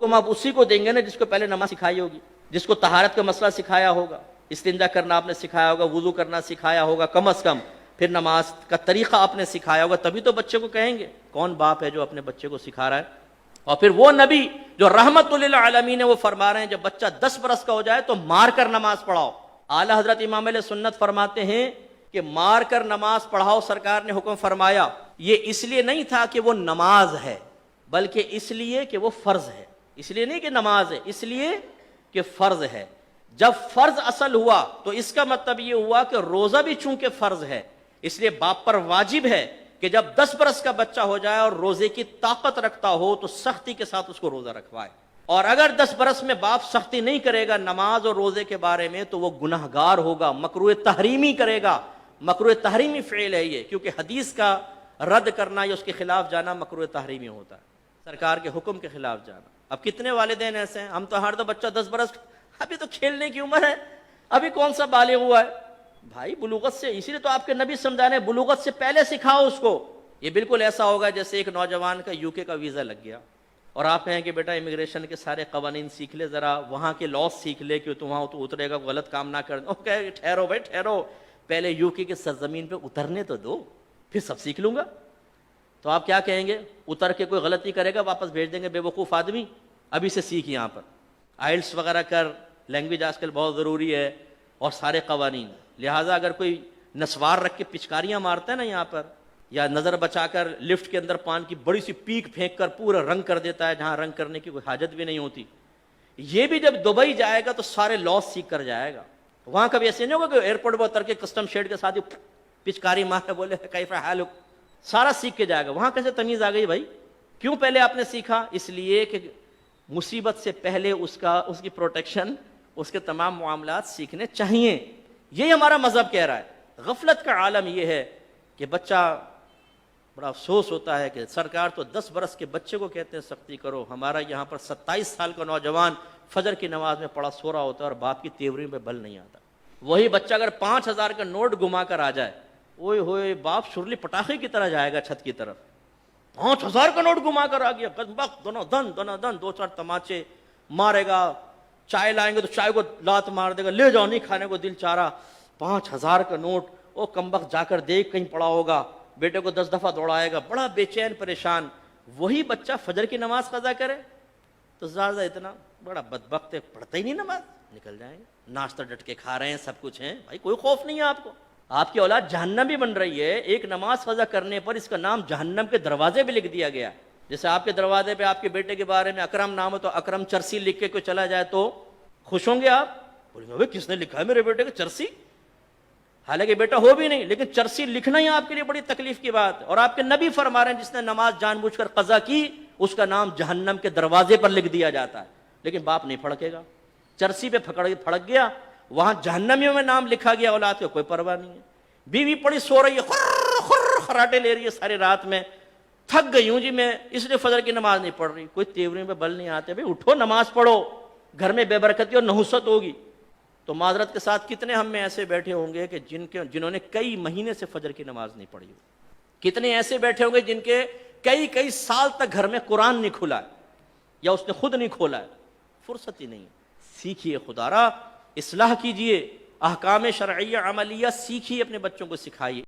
حکم آپ اسی کو دیں گے نا جس کو پہلے نماز سکھائی ہوگی، جس کو طہارت کا مسئلہ سکھایا ہوگا، استنجا کرنا آپ نے سکھایا ہوگا، وضو کرنا سکھایا ہوگا کم از کم، پھر نماز کا طریقہ آپ نے سکھایا ہوگا، تبھی تو بچے کو کہیں گے۔ کون باپ ہے جو اپنے بچے کو سکھا رہا ہے؟ اور پھر وہ نبی جو رحمت للعالمین ہے وہ فرما رہے ہیں جب بچہ 10 برس کا ہو جائے تو مار کر نماز پڑھاؤ۔ اعلیٰ حضرت امام علیہ سنت فرماتے ہیں کہ مار کر نماز پڑھاؤ، سرکار نے حکم فرمایا، یہ اس لیے نہیں تھا کہ وہ نماز ہے، بلکہ اس لیے کہ وہ فرض ہے۔ اس لیے نہیں کہ نماز ہے، اس لیے کہ فرض ہے۔ جب فرض اصل ہوا تو اس کا مطلب یہ ہوا کہ روزہ بھی چونکہ فرض ہے، اس لیے باپ پر واجب ہے کہ جب 10 برس کا بچہ ہو جائے اور روزے کی طاقت رکھتا ہو تو سختی کے ساتھ اس کو روزہ رکھوائے، اور اگر 10 برس میں باپ سختی نہیں کرے گا نماز اور روزے کے بارے میں تو وہ گناہگار ہوگا، مکروہ تحریمی کرے گا۔ مکروہ تحریمی فعل ہے یہ، کیونکہ حدیث کا رد کرنا یا اس کے خلاف جانا مکروہ تحریمی ہوتا ہے، سرکار کے حکم کے خلاف جانا۔ اب کتنے والدین ایسے ہیں، ہم تو ہر دو بچہ 10 برس، ابھی تو کھیلنے کی عمر ہے، ابھی کون سا بالغ ہوا ہے؟ بھائی بلوغت سے، اسی لیے تو آپ کے نبی سمجھانے بلوغت سے پہلے سکھاؤ اس کو۔ یہ بالکل ایسا ہوگا جیسے ایک نوجوان کا UK کا ویزا لگ گیا اور آپ کہیں کہ بیٹا امیگریشن کے سارے قوانین سیکھ لے، ذرا وہاں کے لاس سیکھ لے کہ وہاں تو اترے گا، غلط کام نہ کر۔ وہ کہے ٹھہرو بھائی ٹھہرو، پہلے UK کی سرزمین پہ اترنے تو دو، پھر سب سیکھ لوں گا۔ تو آپ کیا کہیں گے؟ اتر کے کوئی غلطی کرے گا واپس بھیج دیں گے، بے وقوف آدمی، ابھی سے سیکھ یہاں پر، آئلٹس وغیرہ کر، لینگویج آج کل بہت ضروری ہے، اور سارے قوانین۔ لہٰذا اگر کوئی نسوار رکھ کے پچکاریاں مارتا ہے نا یہاں پر، یا نظر بچا کر لفٹ کے اندر پان کی بڑی سی پیک پھینک کر پورا رنگ کر دیتا ہے جہاں رنگ کرنے کی کوئی حاجت بھی نہیں ہوتی، یہ بھی جب دبئی جائے گا تو سارے لاس سیکھ کر جائے گا۔ وہاں کبھی ایسے نہیں ہوگا کہ ایئرپورٹ پر اتر کے کسٹم شیڈ کے ساتھ ہی پچکاری مارے بولے کیف حالک، سارا سیکھ کے جائے گا۔ وہاں کیسے تمیز آ گئی بھائی؟ کیوں پہلے آپ نے سیکھا؟ اس لیے کہ مصیبت سے پہلے اس کی پروٹیکشن، اس کے تمام معاملات سیکھنے چاہیے۔ یہی ہمارا مذہب کہہ رہا ہے۔ غفلت کا عالم یہ ہے کہ بچہ، بڑا افسوس ہوتا ہے کہ سرکار تو 10 برس کے بچے کو کہتے ہیں سختی کرو، ہمارا یہاں پر 27 سال کا نوجوان فجر کی نماز میں پڑا سو رہا ہوتا ہے اور باپ کی تیوری میں بل نہیں آتا۔ وہی بچہ اگر 5000 کا نوٹ گما کر آ جائے، اوئے ہوئے باپ شرلی پٹاخے کی طرح جائے گا چھت کی طرف۔ 5000 کا نوٹ گما کر آ گیا، بدبخت، دونوں دن 2-4 تماچے مارے گا، چائے لائیں گے تو چائے کو لات مار دے گا، لے جاؤ نہیں کھانے کو دل چاہ رہا۔ 5000 کا نوٹ، او کمبخت جا کر دیکھ کہیں پڑا ہوگا، بیٹے کو 10 دفعہ دوڑائے گا، بڑا بے چین پریشان۔ وہی بچہ فجر کی نماز قضا کرے تو زیادہ اتنا بڑا بدبخت ہے، پڑھتا ہی نہیں نماز، نکل جائیں گے۔ ناشتہ ڈٹ کے کھا رہے ہیں، سب کچھ ہے، بھائی کوئی خوف نہیں ہے آپ کو؟ آپ کی اولاد جہنم بھی بن رہی ہے۔ ایک نماز قضا کرنے پر اس کا نام جہنم کے دروازے بھی لکھ دیا گیا۔ جیسے آپ کے دروازے پہ آپ کے بیٹے کے بارے میں اکرم نام ہے تو اکرم چرسی لکھ کے کوئی چلا جائے تو خوش ہوں گے آپ؟ بولیں گے کس نے لکھا ہے میرے بیٹے کو چرسی؟ حالانکہ بیٹا ہو بھی نہیں، لیکن چرسی لکھنا ہی آپ کے لیے بڑی تکلیف کی بات ہے۔ اور آپ کے نبی فرما رہے ہیں جس نے نماز جان بوجھ کر قضا کی اس کا نام جہنم کے دروازے پر لکھ دیا جاتا ہے، لیکن باپ نہیں پھڑکے گا۔ چرسی پہ پھڑک گیا، وہاں جہنمیوں میں نام لکھا گیا، اولاد کو کوئی پرواہ نہیں ہے۔ بیوی پڑی سو رہی ہے، خر خر خراٹے لے رہی ہے ساری رات میں، تھک گئی ہوں جی میں، اس لیے فجر کی نماز نہیں پڑھ رہی، کوئی تیوری میں بل نہیں آتے، بھائی اٹھو نماز پڑھو، گھر میں بے برکتی اور نحوست ہوگی۔ تو معذرت کے ساتھ کتنے ہم میں ایسے بیٹھے ہوں گے کہ جنہوں نے کئی مہینے سے فجر کی نماز نہیں پڑھی ہو؟ کتنے ایسے بیٹھے ہوں گے جن کے کئی سال تک گھر میں قرآن نہیں کھلا ہے، یا اس نے خود نہیں کھولا ہے؟ فرصت ہی نہیں۔ سیکھیے خدا را، اصلاح کیجئے، احکام شرعیہ عملیہ سیکھیے، اپنے بچوں کو سکھائیے۔